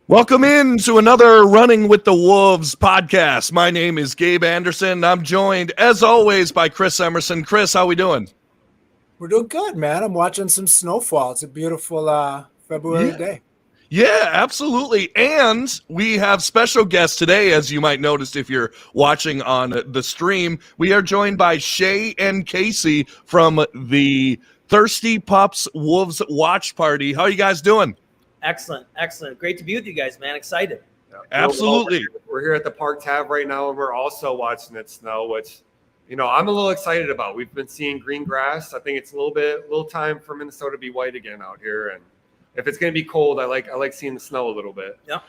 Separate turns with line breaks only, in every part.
Welcome in to another Running with the Wolves podcast. My name is Gabe Anderson. I'm joined, as always, by Chris Emerson. Chris, how we doing?
We're doing good, man. I'm watching some snowfall. It's a beautiful February day.
Yeah, absolutely. And we have special guests today, as you might notice if you're watching on the stream. We are joined by Shea and Casey from the Thirsty Pups Wolves Watch Party. How are you guys doing?
Excellent. Great to be with you guys, man. Excited.
Yeah. Absolutely.
We're here at the Park Tavern right now, and we're also watching it snow, which, I'm a little excited about. We've been seeing green grass. I think it's a little time for Minnesota to be white again out here. And if it's going to be cold, I like seeing the snow a little bit.
Yeah.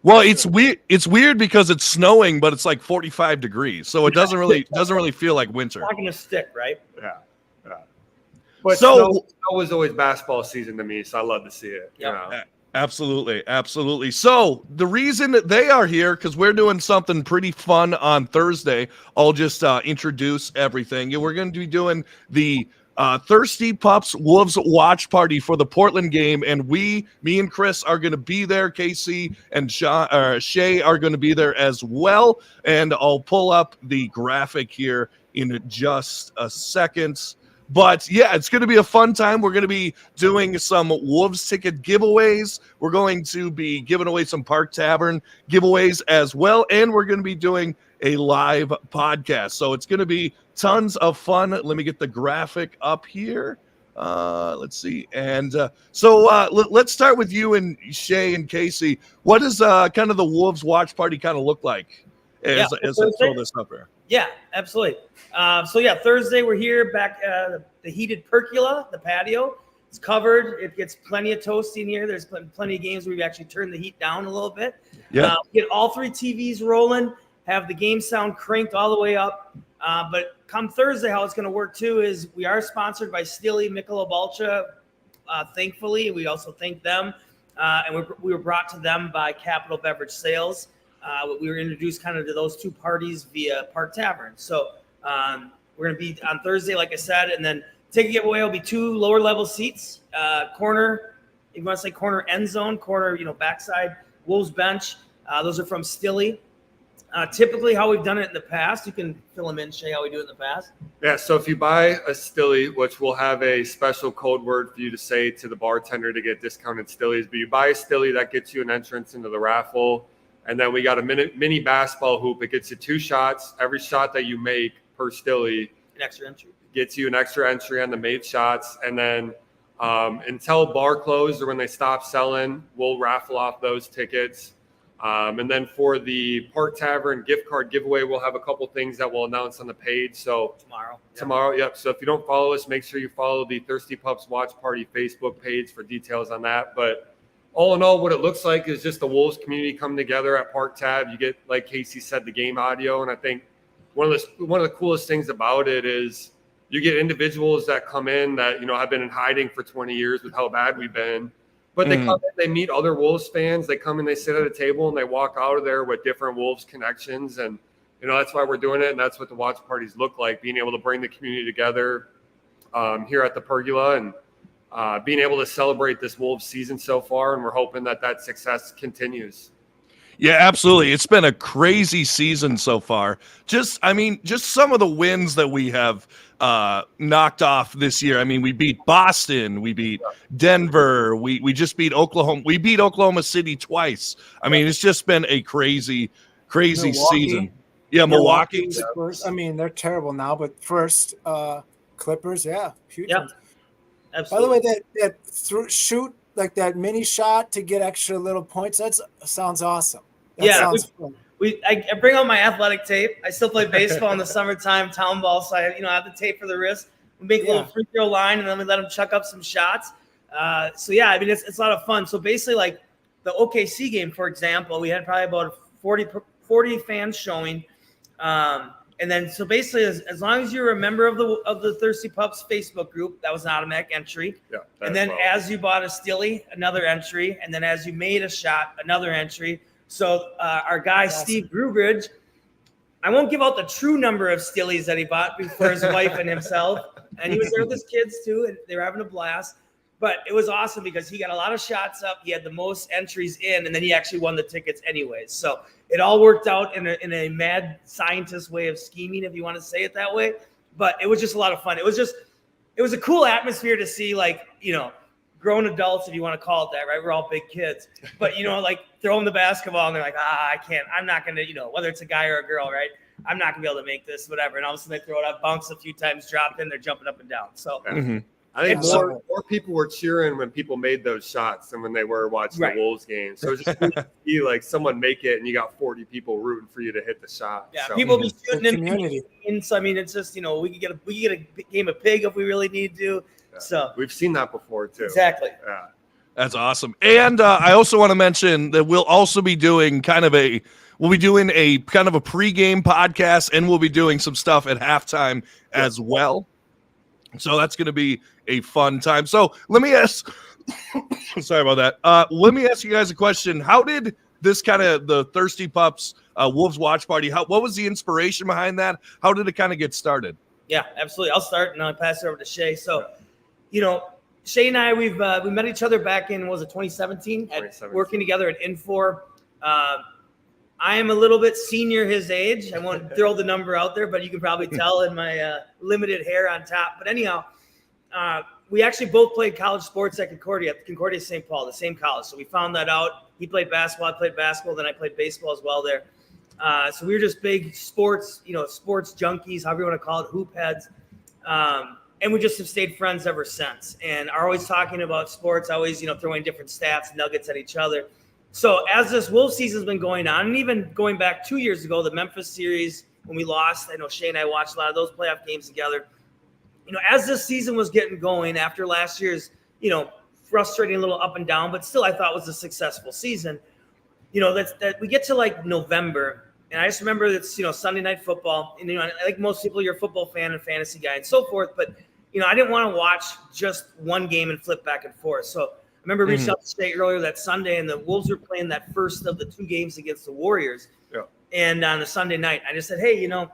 Well, it's weird. It's weird because it's snowing, but it's like 45 degrees, so it doesn't really feel like winter.
It's not going to stick, right?
Yeah. But snow is always basketball season to me, so I love to see it.
Yep.
Absolutely. So the reason that they are here, because we're doing something pretty fun on Thursday. I'll just introduce everything. We're going to be doing the Thirsty Pups Wolves Watch Party for the Portland game, and me and Chris are going to be there. Casey and Shea are going to be there as well, and I'll pull up the graphic here in just a second. But yeah, it's going to be a fun time. We're going to be doing some Wolves ticket giveaways. We're going to be giving away some Park Tavern giveaways as well. And we're going to be doing a live podcast. So it's going to be tons of fun. Let me get the graphic up here. Let's see. And let's start with you and Shea and Casey. What does kind of the Wolves watch party kind of look like as I throw this up here?
Yeah, absolutely. Thursday we're here back at the heated pergola, the patio. It's covered. It gets plenty of toasty in here. There's plenty of games where we've actually turned the heat down a little bit.
Yeah.
Get all three TVs rolling, have the game sound cranked all the way up. But come Thursday, how it's going to work too is we are sponsored by Stilly Michelob Ultra. Thankfully, we also thank them. And we were brought to them by Capital Beverage Sales. We were introduced kind of to those two parties via Park Tavern. So we're going to be on Thursday, like I said, and then ticket giveaway will be 2 lower level seats, corner, if you want to say corner end zone, corner, backside, Wolves bench. Those are from Stilly. Typically how we've done it in the past, you can fill them in, Shea, how we do it in the past.
Yeah, so if you buy a Stilly, which we'll have a special code word for you to say to the bartender to get discounted Stillies, but you buy a Stilly, that gets you an entrance into the raffle. And then we got a mini basketball hoop. It gets you 2 shots. Every shot that you make per Stilly,
An extra entry.
Gets you an extra entry on the made shots. And then until bar close or when they stop selling, we'll raffle off those tickets. And then for the Park Tavern gift card giveaway, we'll have a couple things that we'll announce on the page. So tomorrow, yep. So if you don't follow us, make sure you follow the Thirsty Pups Watch Party Facebook page for details on that. But all in all, what it looks like is just the Wolves community coming together at Park Tab. You get, like Casey said, the game audio. And I think one of the coolest things about it is you get individuals that come in that, have been in hiding for 20 years with how bad we've been. But they come in, they meet other Wolves fans. They come in, they sit at a table, and they walk out of there with different Wolves connections. And, that's why we're doing it. And that's what the watch parties look like, being able to bring the community together here at the pergola and being able to celebrate this Wolves season so far, and we're hoping that success continues.
Yeah, absolutely. It's been a crazy season so far. Just some of the wins that we have knocked off this year. I mean, we beat Boston, we beat Denver, we just beat Oklahoma. We beat Oklahoma City twice. I mean, it's just been a crazy season. Yeah, Milwaukee.
Clippers. I mean, they're terrible now, but first Clippers, yeah, huge.
Yep.
Ones.
Absolutely.
By the way, that shoot like that mini shot to get extra little points, that sounds awesome. Sounds fun.
I bring out my athletic tape. I still play baseball in the summertime, town ball, so I have the tape for the wrist. We make a little free throw line, and then we let them chuck up some shots. It's a lot of fun. So basically, like the OKC game, for example, we had probably about 40 fans showing. And then, so basically, as long as you're a member of the Thirsty Pups Facebook group, that was an automatic entry.
Yeah.
And then as you bought a Stilly, another entry. And then as you made a shot, another entry. So our guy, Steve Grubridge, I won't give out the true number of Stillies that he bought for his wife and himself. And he was there with his kids, too, and they were having a blast. But it was awesome because he got a lot of shots up. He had the most entries in, and then he actually won the tickets anyways. So it all worked out in a mad scientist way of scheming, if you want to say it that way. But it was just a lot of fun. It was a cool atmosphere to see, like, grown adults, if you want to call it that, right? We're all big kids. But, like throwing the basketball and they're like, I can't, I'm not going to, whether it's a guy or a girl, right? I'm not going to be able to make this, whatever. And all of a sudden they throw it up, bounce a few times, drop in, they're jumping up and down. So
I think more people were cheering when people made those shots than when they were watching the Wolves game. So it's just cool to see like someone make it and you got 40 people rooting for you to hit the shot.
Yeah,
so.
people be shooting in. So I mean, it's just we could get a game of pig if we really need to. Yeah. So
we've seen that before too.
Exactly.
Yeah.
That's awesome. And I also want to mention that we'll also be doing a kind of a pregame podcast, and we'll be doing some stuff at halftime as well. So that's going to be a fun time. So let me ask, sorry about that. Let me ask you guys a question. How did this the Thirsty Pups Wolves watch party, what was the inspiration behind that? How did it kind of get started?
Yeah, absolutely. I'll start and I'll pass it over to Shea. So, Shea and I, we met each other back in, 2017? Working together at Infor. I am a little bit senior his age. I won't throw the number out there, but you can probably tell in my limited hair on top. But anyhow, we actually both played college sports at Concordia St. Paul, the same college. So we found that out. He played basketball, I played basketball, then I played baseball as well there. So we were just big sports, sports junkies, however you want to call it, hoop heads. And we just have stayed friends ever since and are always talking about sports, always, throwing different stats, nuggets at each other. So as this Wolves season's been going on, and even going back 2 years ago, the Memphis series, when we lost, I know Shea and I watched a lot of those playoff games together. As this season was getting going after last year's, frustrating, a little up and down, but still I thought was a successful season. That we get to like November, and I just remember it's, Sunday night football, and, like most people, you're a football fan and fantasy guy and so forth, but, I didn't want to watch just one game and flip back and forth. So I remember reaching out to Shea earlier that Sunday, and the Wolves were playing that first of the two games against the Warriors. Yeah. And on a Sunday night, I just said, hey, like,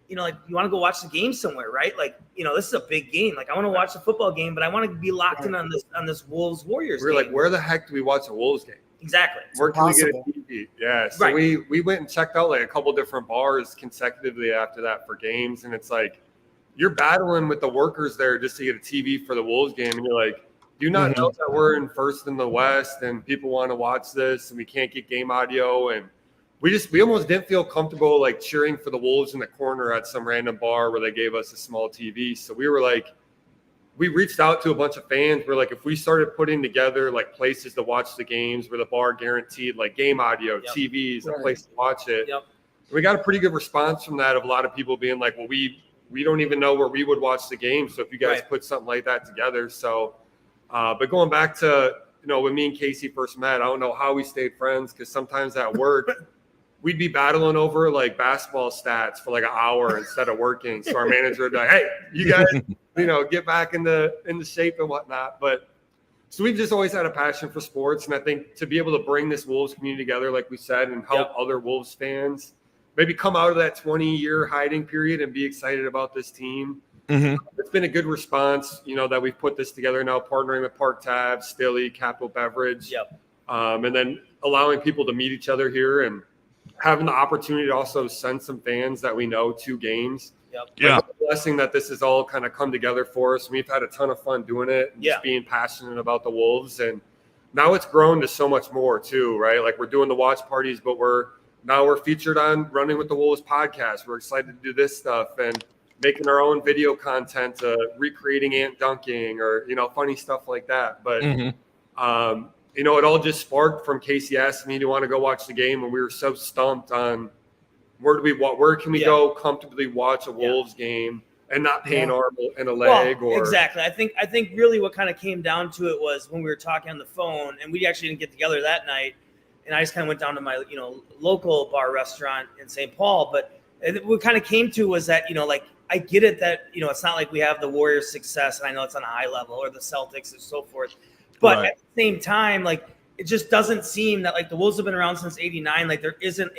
you want to go watch the game somewhere, right? Like, this is a big game. Like, I want to watch a football game, but I want to be locked in on this Wolves Warriors game.
We're like, where the heck do we watch a Wolves game?
Exactly.
Where can we get a TV? Yeah. So we went and checked out like a couple different bars consecutively after that for games, and it's like you're battling with the workers there just to get a TV for the Wolves game, and you're like, do you not know that we're in first in the West and people want to watch this and we can't get game audio? And we almost didn't feel comfortable like cheering for the Wolves in the corner at some random bar where they gave us a small TV. So we were like, we reached out to a bunch of fans. We're like, if we started putting together like places to watch the games where the bar guaranteed like game audio, TVs, a place to watch it. We got a pretty good response from that of a lot of people being like, well, we don't even know where we would watch the game. So if you guys put something like that together. So, but going back to, when me and Casey first met, I don't know how we stayed friends because sometimes at work, we'd be battling over like basketball stats for like an hour instead of working. So our manager would be like, hey, you guys, get back into shape and whatnot. But so we've just always had a passion for sports. And I think to be able to bring this Wolves community together, like we said, and help other Wolves fans maybe come out of that 20-year hiding period and be excited about this team. It's been a good response, that we've put this together now, partnering with Park Tab, Stilly, Capital Beverage, and then allowing people to meet each other here and having the opportunity to also send some fans that we know to games. It's a blessing that this has all kind of come together for us. We've had a ton of fun doing it, and just being passionate about the Wolves. And now it's grown to so much more too, right? Like we're doing the watch parties, but we're featured on Running with the Wolves podcast. We're excited to do this stuff and making our own video content, recreating ant dunking or, funny stuff like that. But, it all just sparked from Casey asking me to want to go watch the game. And we were so stumped on where can we go comfortably watch a Wolves game and not pay an arm and a leg.
Exactly. I think really what kind of came down to it was when we were talking on the phone, and we actually didn't get together that night. And I just kind of went down to my, local bar restaurant in St. Paul. But what kind of came to was that, like, I get it that, it's not like we have the Warriors' success, and I know it's on a high level, or the Celtics and so forth. But at the same time, like, it just doesn't seem that, like, the Wolves have been around since '89. Like, there isn't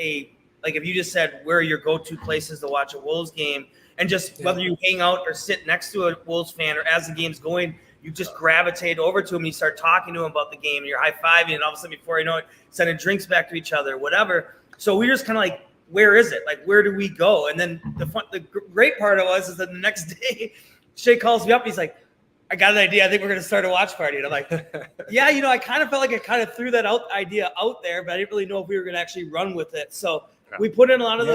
like, if you just said where are your go-to places to watch a Wolves game, and just whether you hang out or sit next to a Wolves fan or as the game's going, you just gravitate over to him and you start talking to him about the game and you're high-fiving, and all of a sudden before you know it, sending drinks back to each other, whatever. So we were just kind of like, where is it? Like, where do we go? And then the great part of it was is that the next day, Shea calls me up and he's like, I got an idea. I think we're going to start a watch party. And I'm like, yeah, I kind of felt like I kind of threw that idea out there, but I didn't really know if we were going to actually run with it. So we put in a lot of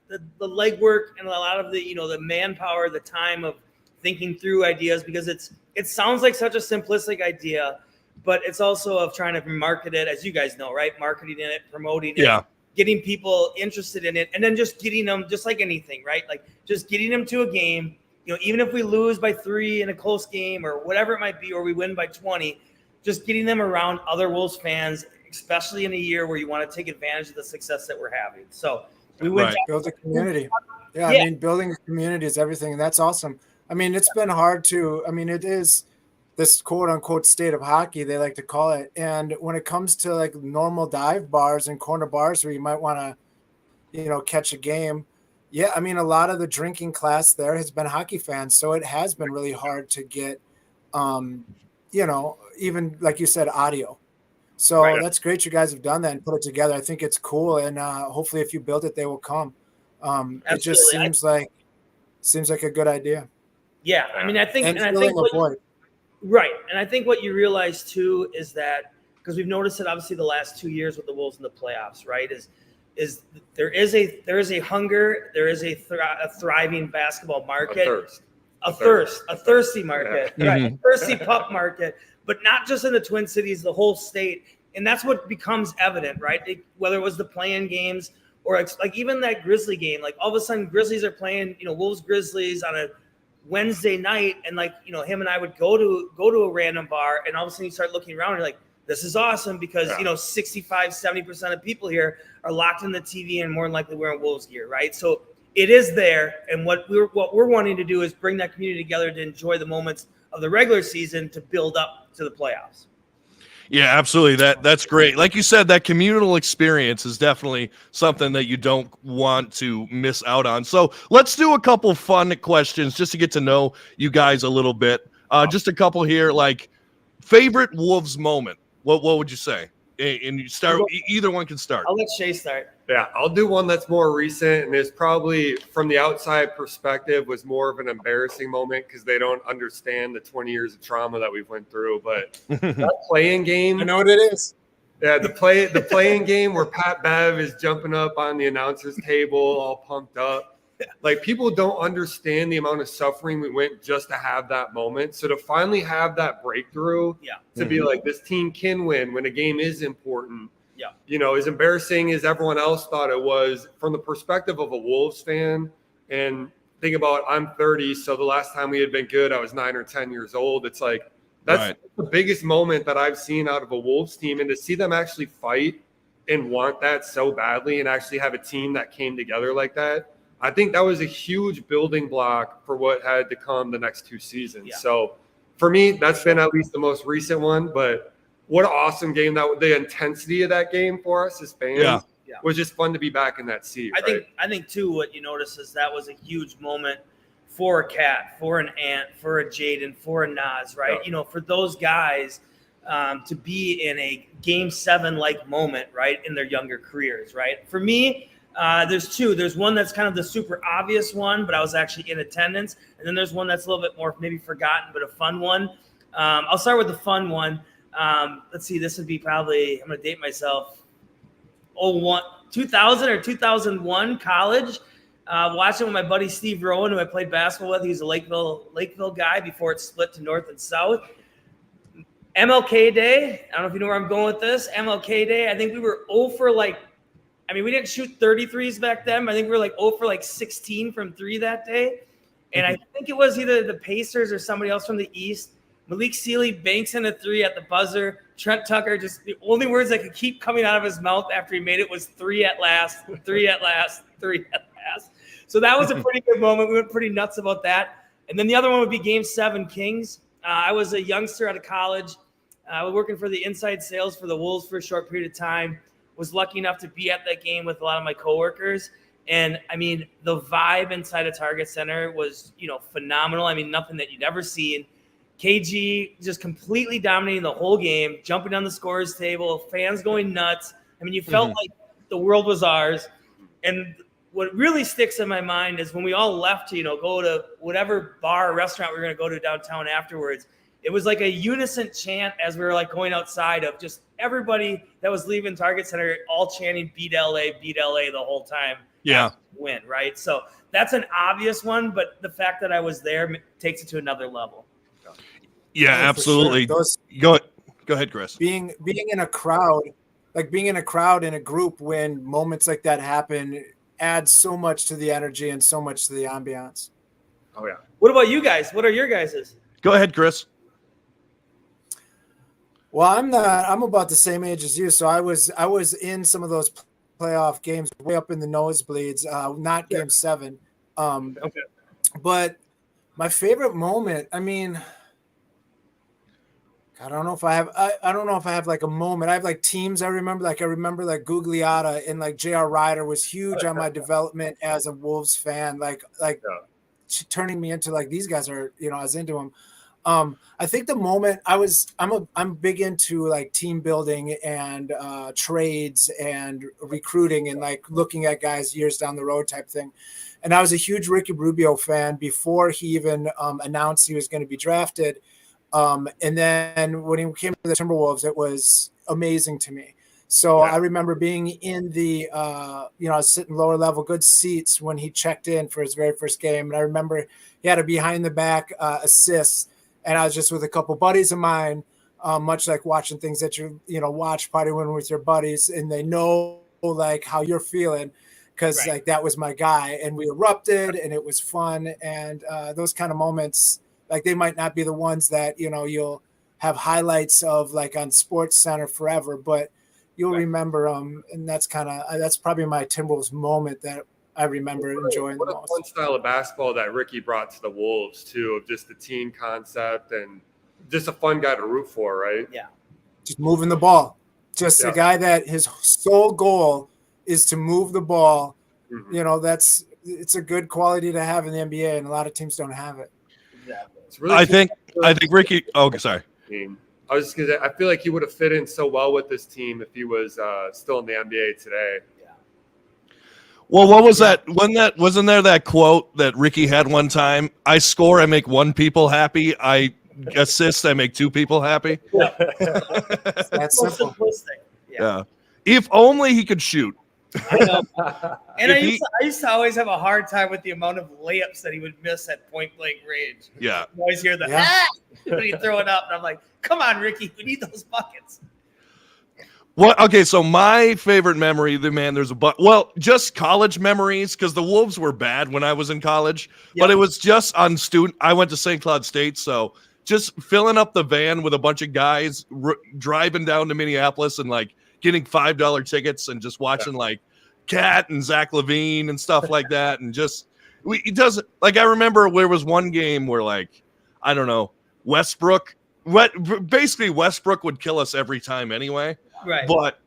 the legwork and a lot of the, the manpower, the time of thinking through ideas, because it sounds like such a simplistic idea, but it's also of trying to market it, as you guys know, right? Marketing it, promoting it, getting people interested in it, and then just getting them, just like anything, right? Like just getting them to a game, even if we lose by 3 in a close game or whatever it might be, or we win by 20, just getting them around other Wolves fans, especially in a year where you want to take advantage of the success that we're having. So we went
build a community. Yeah, I mean, building a community is everything, and that's awesome. I mean, it's been hard to, it is this quote unquote state of hockey, they like to call it. And when it comes to like normal dive bars and corner bars where you might want to, catch a game. Yeah. I mean, a lot of the drinking class there has been hockey fans. So it has been really hard to get, even like you said, audio. So that's great. You guys have done that and put it together. I think it's cool. And hopefully if you build it, they will come. It just seems like a good idea.
Yeah. I mean, I think right. And I think what you realize too is that, because we've noticed it obviously the last 2 years with the Wolves in the playoffs, right? Is there is a hunger, there is a thriving basketball market, a thirsty market, right? A thirsty pup market, but not just in the Twin Cities, the whole state. And that's what becomes evident, right? Whether it was the play-in games or like even that Grizzly game, like all of a sudden Grizzlies are playing, Wolves Grizzlies on a Wednesday night, and him and I would go to a random bar, and all of a sudden you start looking around and you're like, this is awesome, because 65-70% of people here are locked in the TV and more than likely wearing Wolves gear, right? So it is there, and what we're wanting to do is bring that community together to enjoy the moments of the regular season to build up to the playoffs.
Yeah, absolutely. That's great. Like you said, that communal experience is definitely something that you don't want to miss out on. So let's do a couple fun questions just to get to know you guys a little bit. Just a couple here, like favorite Wolves moment. What would you say? And you start. Either one can start.
I'll let Shea start.
Yeah, I'll do one that's more recent, and it's probably from the outside perspective was more of an embarrassing moment because they don't understand the 20 years of trauma that we've went through. But that playing game,
I know what it is.
Yeah, the playing game where Pat Bev is jumping up on the announcer's table, all pumped up. Like, people don't understand the amount of suffering we went just to have that moment. So to finally have that breakthrough, to be like, this team can win when a game is important. As embarrassing as everyone else thought it was, from the perspective of a Wolves fan, and think about, I'm 30, so the last time we had been good, I was 9 or 10 years old. It's like, that's the biggest moment that I've seen out of a Wolves team. And to see them actually fight and want that so badly and actually have a team that came together like that, I think that was a huge building block for what had to come the next 2 seasons. So for me, that's been at least the most recent one. But what an awesome game. The intensity of that game for us as fans was just fun to be back in that seat.
I think too, what you notice is that was a huge moment for a Cat, for an Ant, for a Jaden, for a Nas, right? For those guys to be in a Game 7 like moment, right, in their younger careers, right? For me, there's two. There's one that's kind of the super obvious one, but I was actually in attendance. And then there's one that's a little bit more maybe forgotten, but a fun one. I'll start with the fun one. Let's see, this would be probably, I'm going to date myself, 2000 or 2001 college. Watching with my buddy Steve Rowan, who I played basketball with. He's a Lakeville guy before it split to North and South. MLK Day. I don't know if you know where I'm going with this. MLK Day. I think we were 0 for we didn't shoot 33s back then. I think we were 0 for 16 from 3 that day. And I think it was either the Pacers or somebody else from the East. Malik Sealy banks in a 3 at the buzzer. Trent Tucker, just the only words that could keep coming out of his mouth after he made it was 3 at last, 3 at last, 3 at last. So that was a pretty good moment. We went pretty nuts about that. And then the other one would be Game 7 Kings. I was a youngster out of college. I was working for the inside sales for the Wolves for a short period of time. Was lucky enough to be at that game with a lot of my coworkers. And the vibe inside of Target Center was, phenomenal. Nothing that you'd ever seen. KG just completely dominating the whole game, jumping down the scorers table, fans going nuts. I mean, you felt like the world was ours. And what really sticks in my mind is when we all left to, go to whatever bar or restaurant we were going to go to downtown afterwards, it was like a unison chant as we were like going outside of just everybody that was leaving Target Center all chanting beat LA the whole time.
Yeah.
Win, right? So that's an obvious one, but the fact that I was there takes it to another level.
Yeah, absolutely.
Sure.
Go ahead, Chris.
Being in a crowd, in a group when moments like that happen adds so much to the energy and so much to the ambiance.
Oh yeah.
What about you guys? What are your guys's?
Go ahead, Chris.
Well, I'm about the same age as you, so I was in some of those playoff games way up in the nosebleeds, not game 7.
Okay.
But my favorite moment, I mean, I don't know if I have like a moment. I have like teams I remember. Like I remember like Gugliotta and like J.R. Ryder was huge on my development as a Wolves fan. Like turning me into like these guys are, I was into them. I think the moment I'm big into like team building and trades and recruiting and like looking at guys years down the road type thing. And I was a huge Ricky Rubio fan before he even announced he was going to be drafted. And then when he came to the Timberwolves, it was amazing to me. So I remember being in the, I was sitting lower level, good seats when he checked in for his very first game. And I remember he had a behind the back assist. And I was just with a couple buddies of mine, much like watching things that watch partying with your buddies, and they know like how you're feeling because like that was my guy, and we erupted, and it was fun. And those kind of moments, like they might not be the ones that you'll have highlights of like on Sports Center forever, but you'll remember them, and that's probably my Timberwolves moment that I remember enjoying the most.
What a fun style of basketball that Ricky brought to the Wolves, too, of just the team concept and just a fun guy to root for, right?
Yeah.
Just moving the ball. Just a guy that his sole goal is to move the ball. Mm-hmm. It's a good quality to have in the NBA, and a lot of teams don't have it.
Exactly.
It's really
I think Ricky – oh, sorry.
I was just going to say, I feel like he would have fit in so well with this team if he was still in the NBA today.
Well, what was that? Wasn't there that quote that Ricky had one time? I score, I make one people happy. I assist, I make two people happy.
Yeah.
That's simple.
Simplistic.
Yeah. If only he could shoot.
I know. And I used to always have a hard time with the amount of layups that he would miss at point blank range.
Yeah.
You always hear the when he throw it up, and I'm like, come on, Ricky, we need those buckets.
What? Okay, so my favorite memory, just college memories, because the Wolves were bad when I was in college, but it was just on I went to St. Cloud State, so just filling up the van with a bunch of guys, driving down to Minneapolis and like getting $5 tickets and just watching like Cat and Zach LaVine and stuff like that, and just I remember there was one game where like I don't know Westbrook would kill us every time anyway.
Right.
But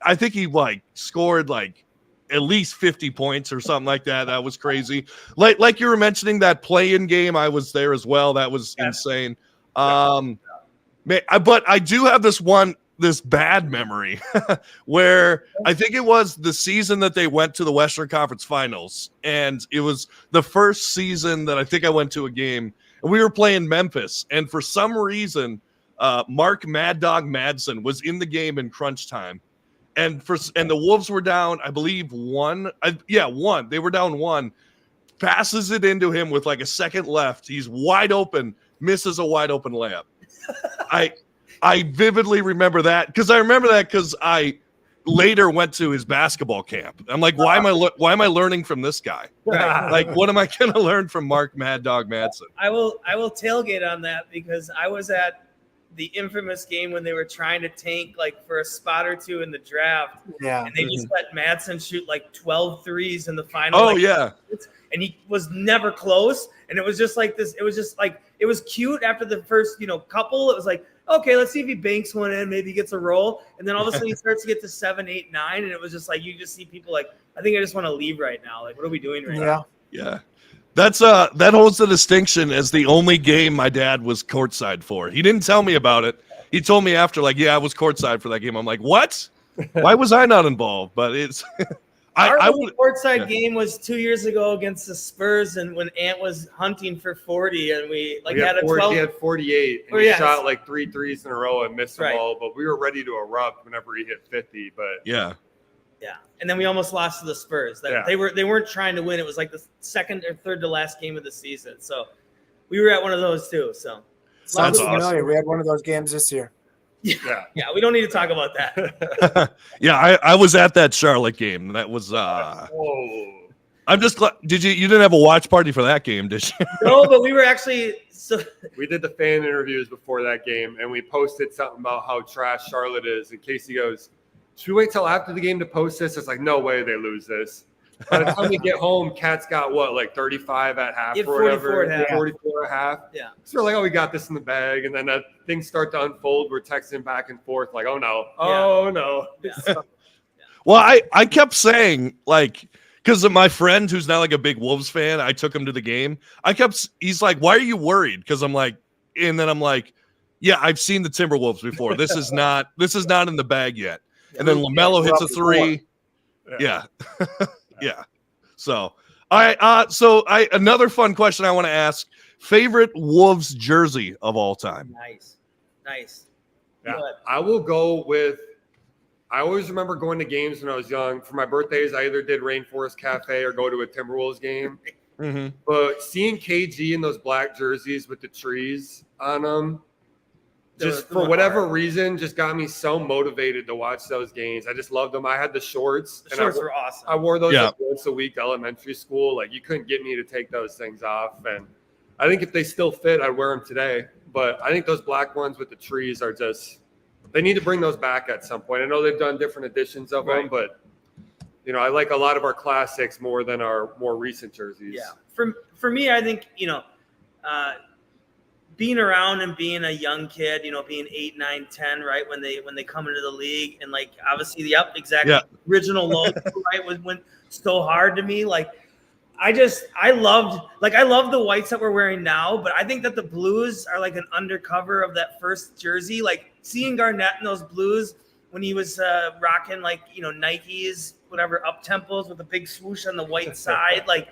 I think he like scored like at least 50 points or something like that. That was crazy. Like you were mentioning that play-in game, I was there as well. That was insane. But I do have this bad memory where I think it was the season that they went to the Western Conference Finals, and it was the first season that I think I went to a game, and we were playing Memphis, and for some reason Mark Mad Dog Madsen was in the game in crunch time, and the Wolves were down, I believe one. They were down 1. Passes it into him with like a second left. He's wide open, misses a wide open layup. I vividly remember that because I later went to his basketball camp. I'm like, why am I learning from this guy?
Right.
Like, what am I going to learn from Mark Mad Dog Madsen?
I will tailgate on that because I was at the infamous game when they were trying to tank like for a spot or two in the draft.
Yeah.
And they just let Madsen shoot like 12 threes in the final.
Oh, yeah.
And he was never close. And it was just like this. It was just like, it was cute after the first, couple. It was like, okay, let's see if he banks one in, maybe he gets a roll. And then all of a sudden he starts to get to 7, 8, 9. And it was just like, you just see people like, I think I just want to leave right now. Like, what are we doing right now?
Yeah. that holds the distinction as the only game my dad was courtside for. He didn't tell me about it. He told me after, like, yeah, I was courtside for that game. I'm like, what? Why was I not involved? But it's
Our
I
only
would
courtside game was 2 years ago against the Spurs, and when Ant was hunting for 40, and we had a 12.
He had 48, and he shot like 3 threes in a row and missed them all. But we were ready to erupt whenever he hit 50. But
yeah,
and then we almost lost to the Spurs. They weren't trying to win. It was like the second or third to last game of the season. So we were at one of those too. So
sounds familiar. We had one of those games this year.
Yeah, we don't need to talk about that.
Yeah, I was at that Charlotte game. That was I'm just glad. You didn't have a watch party for that game, did you?
No, but we were actually
we did the fan interviews before that game, and we posted something about how trash Charlotte is. And Casey goes, "Should we wait till after the game to post this?" It's like, no way they lose this. By the time we get home, Cat's got like 35 at half or whatever, 44 at half.
Yeah.
So we're like, oh, we got this in the bag, and then things start to unfold. We're texting back and forth, like, oh no.
Yeah.
Well, I kept saying, like, because of my friend who's not like a big Wolves fan, I took him to the game. He's like, why are you worried? Because I'm like, and then I'm like, yeah, I've seen the Timberwolves before. This is not in the bag yet. And then LaMelo hits a three. Yeah. Yeah. So another fun question I want to ask: favorite Wolves jersey of all time?
Nice.
Yeah. I will go with. I always remember going to games when I was young. For my birthdays, I either did Rainforest Cafe or go to a Timberwolves game.
Mm-hmm.
But seeing KG in those black jerseys with the trees on them, just for whatever reason, just got me so motivated to watch those games. I just loved them. I had the shorts.
The shorts were awesome.
I wore those once a week, elementary school. Like, you couldn't get me to take those things off. And I think if they still fit, I'd wear them today. But I think those black ones with the trees are just – they need to bring those back at some point. I know they've done different editions of them, but, I like a lot of our classics more than our more recent jerseys.
Yeah. For me, I think, being around and being a young kid, being 8, 9, 10, right, when they come into the league, and like obviously original logo, right, went so hard to me. Like I loved the whites that we're wearing now, but I think that the blues are like an undercover of that first jersey. Like seeing Garnett in those blues when he was rocking Nikes, whatever, up tempos with a big swoosh on the white side, like.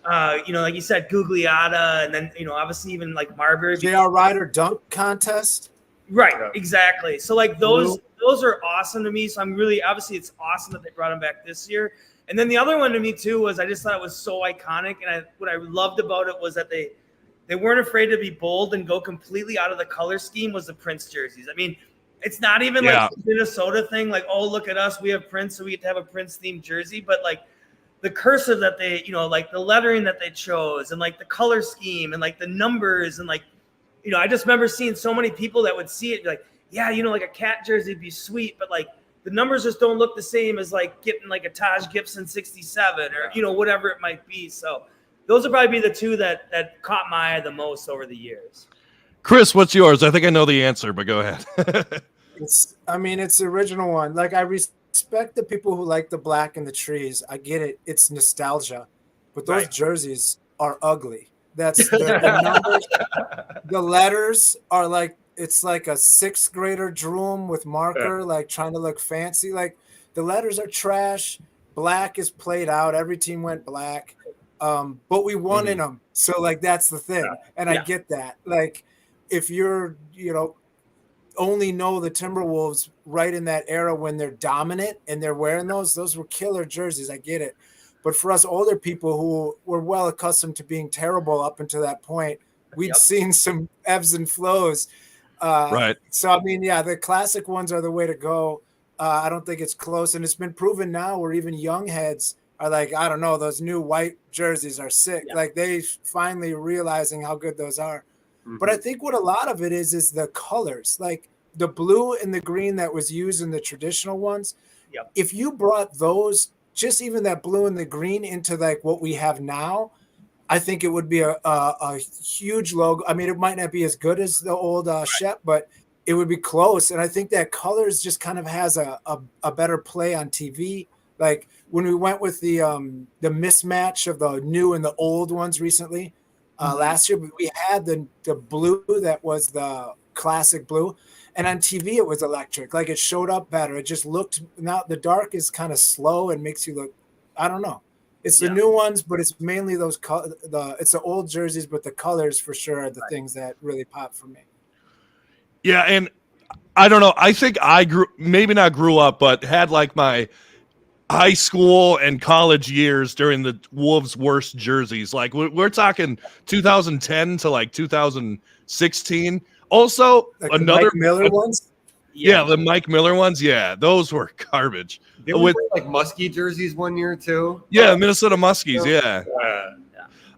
Like you said, Gugliotta, and then, obviously even like Marbury.
JR Ryder dunk contest.
Right, exactly. So like those are awesome to me. So I'm really, obviously it's awesome that they brought him back this year. And then the other one to me too was I just thought it was so iconic. And what I loved about it was that they weren't afraid to be bold and go completely out of the color scheme was the Prince jerseys. I mean, it's not even like the Minnesota thing, like, oh, look at us, we have Prince, so we get to have a Prince themed jersey. But like, the cursive that they, like the lettering that they chose, and like the color scheme, and like the numbers, and like, I just remember seeing so many people that would see it like, yeah, like a Cat jersey would be sweet, but like the numbers just don't look the same as like getting like a Taj Gibson 67 or, whatever it might be. So those would probably be the two that caught my eye the most over the years.
Chris, what's yours? I think I know the answer, but go ahead.
It's the original one. Like, I respect the people who like the black and the trees. I get it. It's nostalgia. But those jerseys are ugly. That's the numbers. The letters are like, it's like a sixth grader drew them with marker, like trying to look fancy. Like, the letters are trash. Black is played out. Every team went black. But we won in them. So, like, that's the thing. And I get that. Like, if you're, only know the Timberwolves right in that era when they're dominant and they're wearing those were killer jerseys. I get it. But for us older people who were well accustomed to being terrible up until that point, we'd seen some ebbs and flows.
Right.
So, I mean, the classic ones are the way to go. I don't think it's close. And it's been proven now where even young heads are like, I don't know, those new white jerseys are sick. Yeah. Like, they finally realizing how good those are. Mm-hmm. But I think what a lot of it is the colors, like the blue and the green that was used in the traditional ones.
Yep.
If you brought those, just even that blue and the green into like what we have now, I think it would be a huge logo. I mean, it might not be as good as the old Shep, but it would be close. And I think that colors just kind of has a better play on TV. Like when we went with the mismatch of the new and the old ones recently last year, we had the blue that was the classic blue, and on TV it was electric. Like it showed up better. It just looked, now the dark is kind of slow and makes you look, I don't know. It's the new ones, but it's mainly those it's the old jerseys, but the colors for sure are the things that really pop for me.
Yeah, and I don't know. I think I maybe not grew up, but had like my high school and college years during the Wolves' worst jerseys. Like we're talking 2010 to like 2016. Also,
Like
another
the Mike Miller ones.
Yeah, the Mike Miller ones. Yeah, those were garbage.
Did we wear like Muskie jerseys one year too?
Yeah, Minnesota Muskies. Yeah.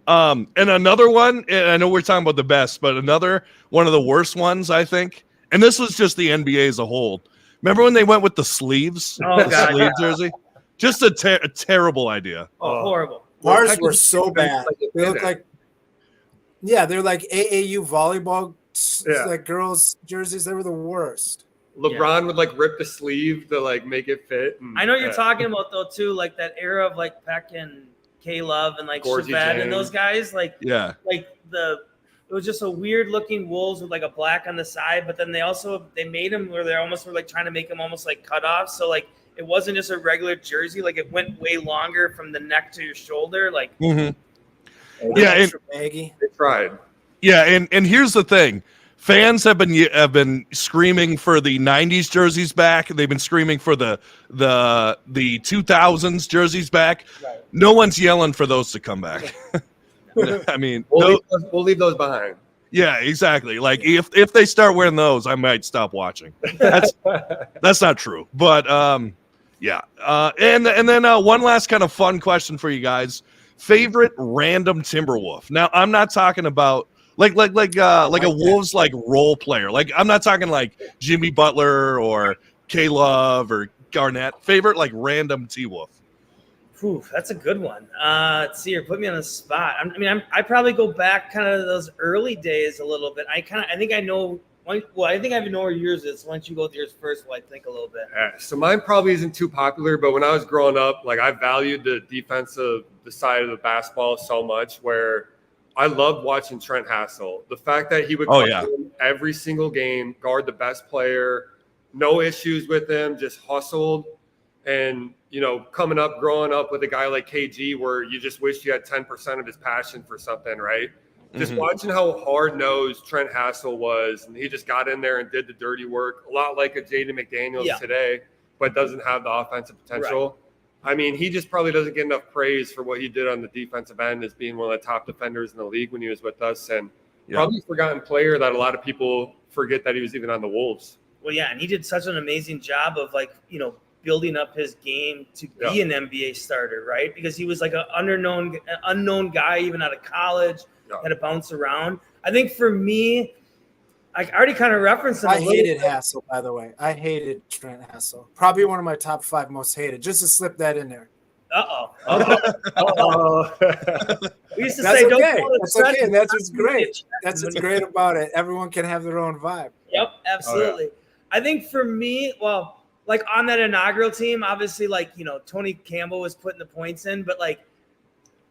And another one, and I know we're talking about the best, but another one of the worst ones, I think. And this was just the NBA as a whole. Remember when they went with the sleeves? Sleeve jersey? Just a terrible idea.
Oh, horrible.
Ours were so bad. They look like, they're like AAU volleyball, like girls' jerseys. They were the worst.
LeBron would like rip the sleeve to like make it fit. And,
I know what you're talking about though too, like that era of like Peck and K Love and like Shabbat and those guys. Like it was just a weird looking Wolves with like a black on the side, but then they made them where they almost were like trying to make them almost like cut off. So like it wasn't just a regular jersey, like it went way longer from the neck to your shoulder. Like
and
baggy.
They tried.
Yeah, and here's the thing. Fans have been screaming for the 90s jerseys back. They've been screaming for the 2000s jerseys back. Right. No one's yelling for those to come back. I mean,
we'll leave those behind.
Yeah, exactly. Like if they start wearing those, I might stop watching. That's not true. But and then one last kind of fun question for you guys. Favorite random Timberwolf. Now, I'm not talking about like a Wolves like role player. Like I'm not talking like Jimmy Butler or K Love or Garnett. Favorite like random T-Wolf.
Ooh, that's a good one. Let's see here. Put me on the spot. I probably go back kind of those early days a little bit. I think I know. Well, I think I even know where yours is. Why don't you go with yours first while I think a little bit?
So mine probably isn't too popular, but when I was growing up, like I valued the defensive side of the basketball so much where I loved watching Trent Hassel. The fact that he would come in every single game, guard the best player, no issues with him, just hustled. And, coming up, growing up with a guy like KG where you just wish you had 10% of his passion for something, right? Just watching how hard-nosed Trent Hassel was, and he just got in there and did the dirty work, a lot like a Jaden McDaniels today, but doesn't have the offensive potential. Right. I mean, he just probably doesn't get enough praise for what he did on the defensive end as being one of the top defenders in the league when he was with us, and probably a forgotten player that a lot of people forget that he was even on the Wolves.
Well, yeah, and he did such an amazing job of, building up his game to be an NBA starter, right? Because he was like an unknown guy even out of college. Had to bounce around. I think for me, I already kind of referenced him.
I hated Hassel, by the way. I hated Trent Hassel. Probably one of my top 5 most hated. Just to slip that in there.
We used to say, "Don't call it
That's okay. And that's what's great. That's what's great about it. Everyone can have their own vibe.
Yep, absolutely. I think for me, like on that inaugural team, obviously, Tony Campbell was putting the points in, but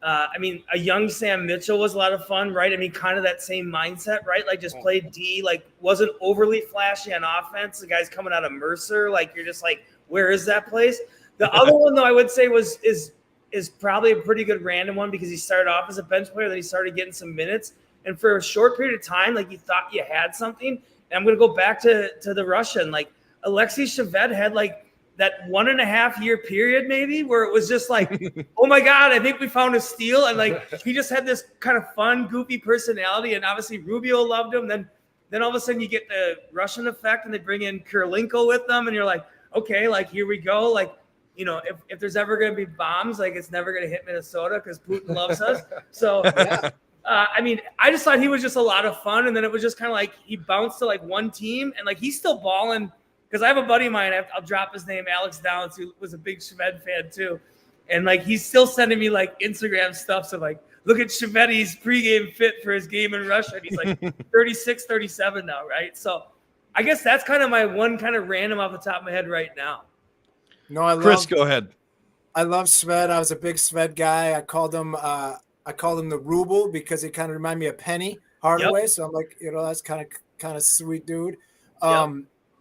a young Sam Mitchell was a lot of fun, right? I mean, kind of that same mindset, right? Like just played D, wasn't overly flashy on offense. The guy's coming out of Mercer, you're just like, where is that place? The other one though, I would say is probably a pretty good random one because he started off as a bench player, then he started getting some minutes, and for a short period of time, you thought you had something. And I'm gonna go back to the Russian, Alexei Shved had that 1.5 year period maybe where it was just oh my God, I think we found a steal. And he just had this kind of fun, goofy personality. And obviously Rubio loved him. Then all of a sudden you get the Russian effect and they bring in Kirilenko with them. And you're like, okay, here we go. If there's ever going to be bombs, it's never going to hit Minnesota because Putin loves us. So, I just thought he was just a lot of fun. And then it was just kind of he bounced to one team and he's still balling. Because I have a buddy of mine, I'll drop his name, Alex Downs, who was a big Shved fan too. And he's still sending me Instagram stuff. So look at Shved's pregame fit for his game in Russia. And he's 36, 37 now, right? So I guess that's kind of my one kind of random off the top of my head right now.
No,
Chris, go ahead.
I love Sved. I was a big Sved guy. I called him the Ruble because he kind of reminded me of Penny Hardaway.
Yep.
So I'm like, that's kind of sweet dude.
Yep.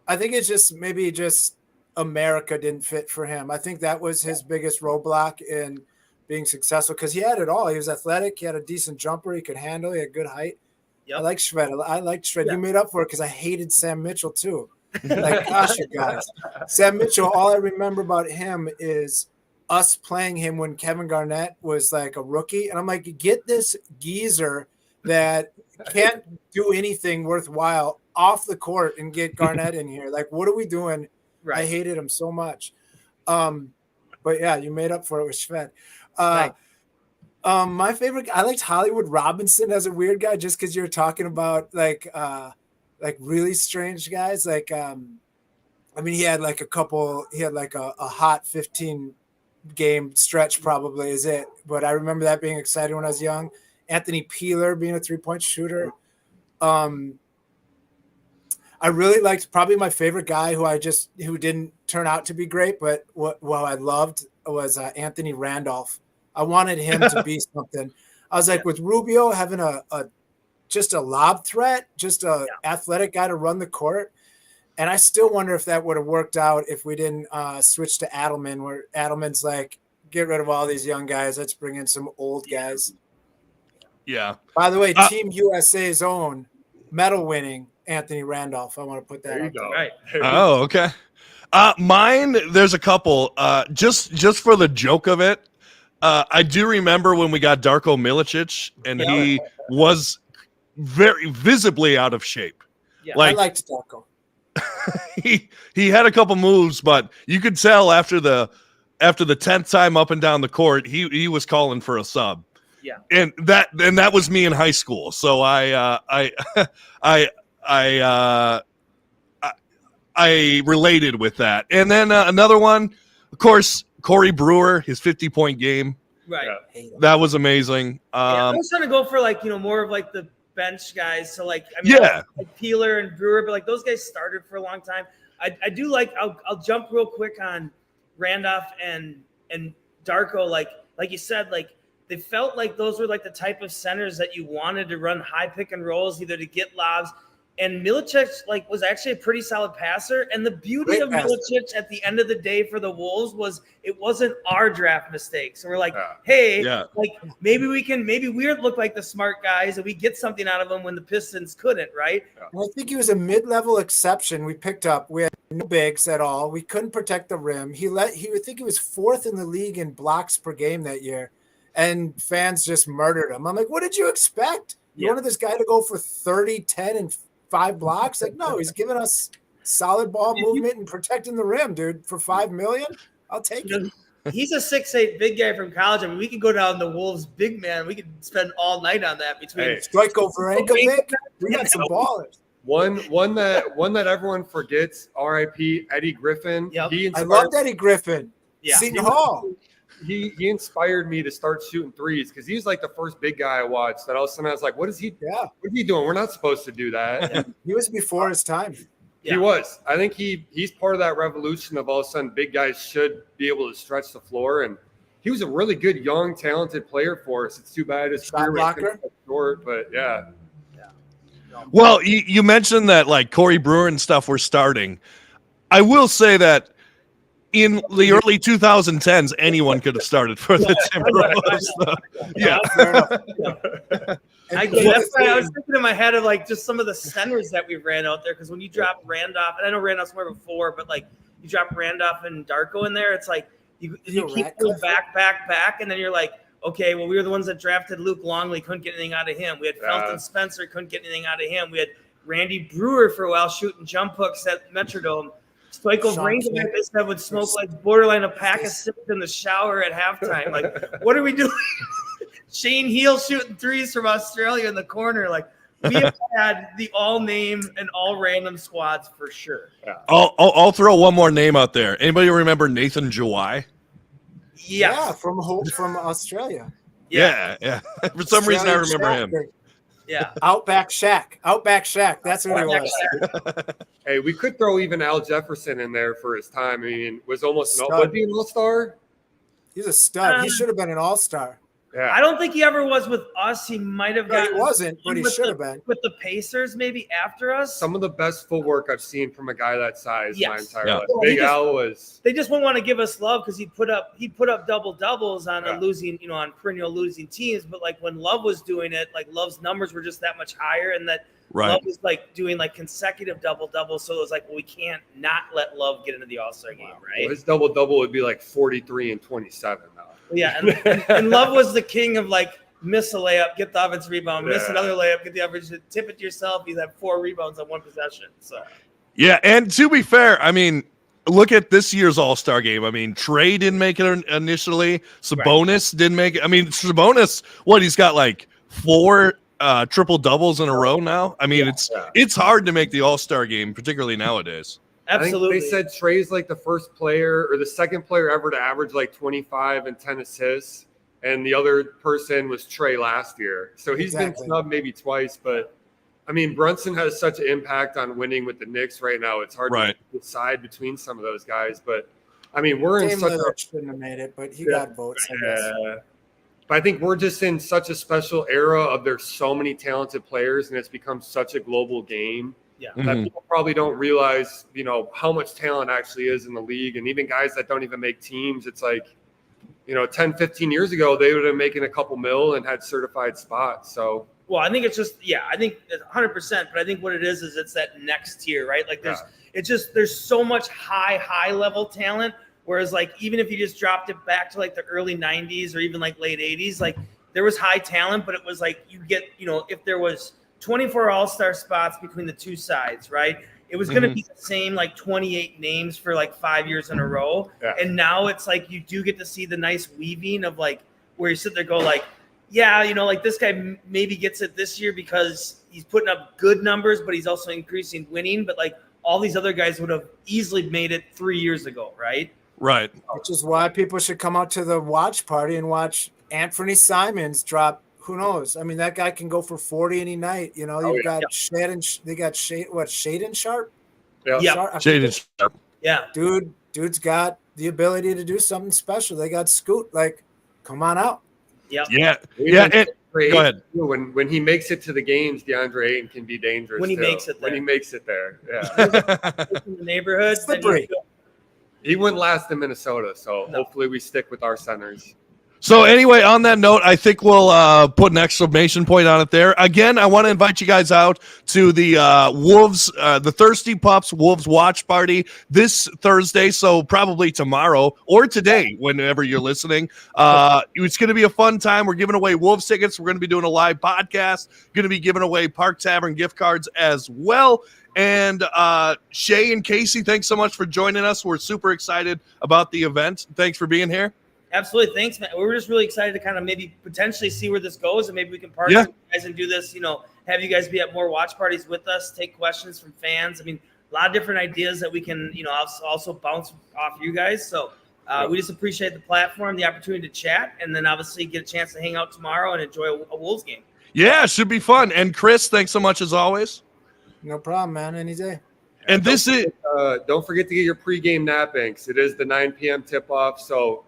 I think it's just maybe just America didn't fit for him. I think that was his biggest roadblock in being successful because he had it all. He was athletic. He had a decent jumper. He could handle. He had good height.
Yep.
I like Shred. I liked Shred.
Yeah.
You made up for it because I hated Sam Mitchell too. Like, gosh, you guys. Sam Mitchell, all I remember about him is us playing him when Kevin Garnett was like a rookie. And I'm like, get this geezer that can't do anything worthwhile off the court and get Garnett in here. Like, what are we doing?
Right.
I hated him so much. But yeah, you made up for it with Shved.
Right.
My favorite, I liked Hollywood Robinson as a weird guy just because you're talking about like really strange guys. Like, he had like a hot 15 game stretch probably is it. But I remember that being exciting when I was young. Anthony Peeler being a 3-point shooter. I really liked probably my favorite guy who didn't turn out to be great, but what I loved was Anthony Randolph. I wanted him to be something. I was like, with Rubio having just a lob threat, just a athletic guy to run the court. And I still wonder if that would have worked out if we didn't switch to Adelman, where Adelman's like, get rid of all these young guys. Let's bring in some old guys.
Yeah.
By the way, Team USA's own medal winning Anthony Randolph. I want to put that
There you
out
go.
Right.
Oh, okay. Mine, there's a couple. Just for the joke of it, I do remember when we got Darko Milicic, and he was very visibly out of shape.
Yeah.
I liked Darko.
he had a couple moves, but you could tell after the 10th time up and down the court, he was calling for a sub.
Yeah.
And that was me in high school. So I related with that. And then another one, of course, Corey Brewer, his 50-point game.
Right.
That was amazing.
I was trying to go for more of like the bench guys. So like Peeler and Brewer, but like those guys started for a long time. I do like. I'll jump real quick on Randolph and Darko. Like you said, like they felt like those were like the type of centers that you wanted to run high pick and rolls, either to get lobs. And Milicic was actually a pretty solid passer. And the beauty of Milicic at the end of the day for the Wolves was it wasn't our draft mistake. So we're like, maybe we look like the smart guys and we get something out of them when the Pistons couldn't, right?
Yeah. I think he was a mid-level exception we picked up. We had no bigs at all. We couldn't protect the rim. I think he was 4th in the league in blocks per game that year. And fans just murdered him. I'm like, what did you expect? You wanted this guy to go for 30, 10, and 5 blocks? Like, no, he's giving us solid ball movement and protecting the rim, dude. For $5 million, I'll take it.
He's a 6'8" big guy from college. I mean, we could go down the Wolves big man. We could spend all night on that between
Stoico Verankovic. We got some ballers.
One that everyone forgets, R.I.P. Eddie Griffin.
Yep.
I loved Eddie Griffin.
Yeah.
Seton Hall.
He inspired me to start shooting threes because he was like the first big guy I watched that all of a sudden I was like, what is he doing? We're not supposed to do that.
He was before his time.
He was. I think he's part of that revolution of all of a sudden big guys should be able to stretch the floor. And he was a really good, young, talented player for us. It's too bad his career was short, but yeah.
Well, you mentioned that like Corey Brewer and stuff were starting. I will say that in the early 2010s, anyone could have started for the Timberwolves.
That's why I was thinking in my head of like just some of the centers that we ran out there. Because when you drop Randolph, and I know Randolph's more of a 4, but like you drop Randolph and Darko in there, it's like you keep going back, and then you're like, okay, well, we were the ones that drafted Luke Longley, couldn't get anything out of him. We had Felton Spencer, couldn't get anything out of him. We had Randy Brewer for a while shooting jump hooks at Metrodome. Stoico Verankovic, they said, would smoke like borderline a pack of cigs in the shower at halftime. Like, what are we doing? Shane Heel shooting threes from Australia in the corner. Like, we have had the all name and all random squads for sure.
Yeah.
I'll throw one more name out there. Anybody remember Nathan Jawai?
Yeah, from Australia.
Yeah. For some reason, I remember him.
Yeah.
Outback Shack. That's what he was.
Hey, we could throw even Al Jefferson in there for his time. I mean, was almost would be an all-star.
He's a stud. He should have been an all-star.
Yeah.
I don't think he ever was with us. He might have gotten.
He wasn't, but he should have been
with the Pacers maybe after us.
Some of the best footwork I've seen from a guy that size my entire life.
Well,
Big Al was.
They just won't want to give us love because he put up double doubles on a losing, on perennial losing teams. But like when Love was doing it, like Love's numbers were just that much higher, and that Love was like doing like consecutive double doubles. So it was like, well, we can't not let Love get into the All-Star game, right?
Well, his double double would be like 43 and 27 now.
Yeah, and Love was the king of like miss a layup, get the offensive rebound, miss another layup, get the offense, tip it to yourself. You have 4 rebounds on 1 possession. So
yeah, and to be fair, I mean, look at this year's All-Star game. I mean, Trey didn't make it initially. Sabonis didn't make it. I mean, Sabonis, he's got like 4 triple doubles in a row now. I mean, it's hard to make the All-Star game, particularly nowadays.
Absolutely.
I think they said Trey's like the first player or the second player ever to average like 25 and 10 assists. And the other person was Trey last year. So he's been snubbed maybe twice. But, I mean, Brunson has such an impact on winning with the Knicks right now. It's hard to decide between some of those guys. But, I mean, we're in such a –
shouldn't have made it, but he got votes, I guess.
But I think we're just in such a special era of there's so many talented players, and it's become such a global game that people probably don't realize, how much talent actually is in the league. And even guys that don't even make teams, it's like – 10, 15 years ago, they would have making a couple mil and had certified spots. So,
well, I think it's just, I think 100%. But I think what it is it's that next tier, right? Like there's so much high level talent. Whereas like, even if you just dropped it back to like the early 90s or even like late 80s, like there was high talent, but it was like you get, if there was 24 all-star spots between the two sides, right? It was going to be the same like 28 names for like 5 years in a row. Yeah. And now it's like you do get to see the nice weaving of like where you sit there go like, like this guy maybe gets it this year because he's putting up good numbers, but he's also increasing winning. But like all these other guys would have easily made it 3 years ago, right?
Right.
Which is why people should come out to the watch party and watch Anthony Simons drop. Who knows? I mean, that guy can go for 40 any night. You've got Shaden Sharp?
Yeah.
Shaden Sharp.
Yeah.
Dude's got the ability to do something special. They got Scoot. Like, come on out.
Yeah.
Yeah. Yeah. And, go ahead.
When he makes it to the games, DeAndre Ayton can be dangerous.
When he makes it there.
When he makes it there. Yeah.
In the neighborhood.
He wouldn't last in Minnesota. So hopefully we stick with our centers.
So anyway, on that note, I think we'll put an exclamation point on it there. Again, I want to invite you guys out to the Wolves, the Thirsty Pups Wolves watch party this Thursday. So probably tomorrow or today, whenever you're listening. It's going to be a fun time. We're giving away Wolves tickets. We're going to be doing a live podcast. Going to be giving away Park Tavern gift cards as well. And Shea and Casey, thanks so much for joining us. We're super excited about the event. Thanks for being here.
Absolutely. Thanks, man. We're just really excited to kind of maybe potentially see where this goes, and maybe we can partner with you guys and do this, have you guys be at more watch parties with us, take questions from fans. I mean, a lot of different ideas that we can, also bounce off you guys. So we just appreciate the platform, the opportunity to chat, and then obviously get a chance to hang out tomorrow and enjoy a Wolves game. Yeah,
it should be fun. And Chris, thanks so much as always.
No problem, man. Any day.
And this is
don't forget to get your pregame nappings. It is the 9 p.m. tip-off, so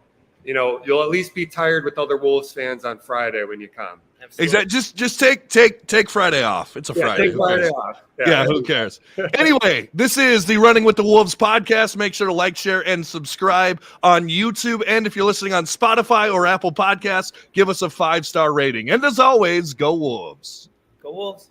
you'll at least be tired with other Wolves fans on Friday when you come.
Absolutely.
Exactly. Just take Friday off. It's a Friday.
Take Friday off.
Yeah, who cares? Anyway, this is the Running with the Wolves podcast. Make sure to like, share, and subscribe on YouTube. And if you're listening on Spotify or Apple Podcasts, give us a 5-star rating. And as always, go Wolves.
Go Wolves.